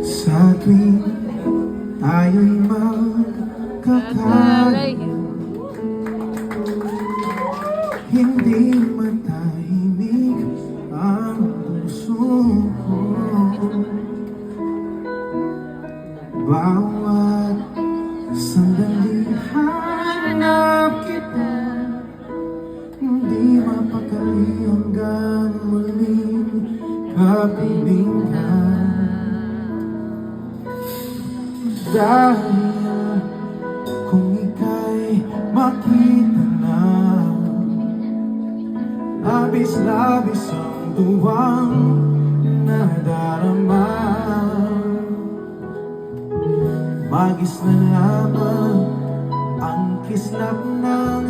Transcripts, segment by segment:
Sa tuwing tayo'y magkakalayo, hindi matahimik ang puso ko. Bawat sandali hanap kita, hindi mapakali hanggang muling kapiling ka. Dahil kung ika'y makita na, labis-labis ang duwang nadarama. Magis na lamang ang kislap ng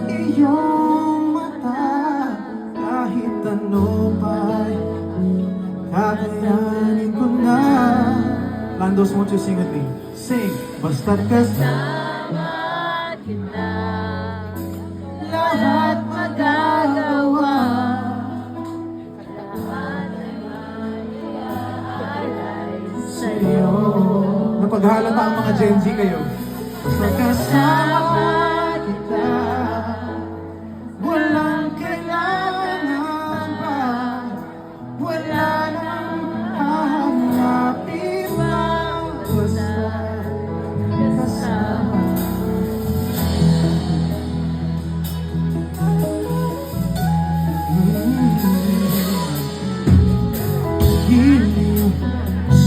iyong mata. Kahit ano pa'y kakayanin ko na. Landos, won't you sing with me? Sing! Basta't kasama kita, lahat magagawa. Sa'yo. Napaghalata ang mga Gen Z kayo. Basta't kasama kita, walang kailangan pa, wala nang hahanapin pa. Basta't kasama. Hindi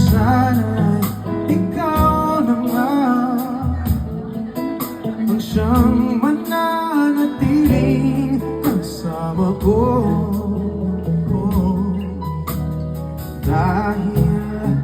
sana'y ikaw naman ang siyang mananatiling kasama ko. Dahil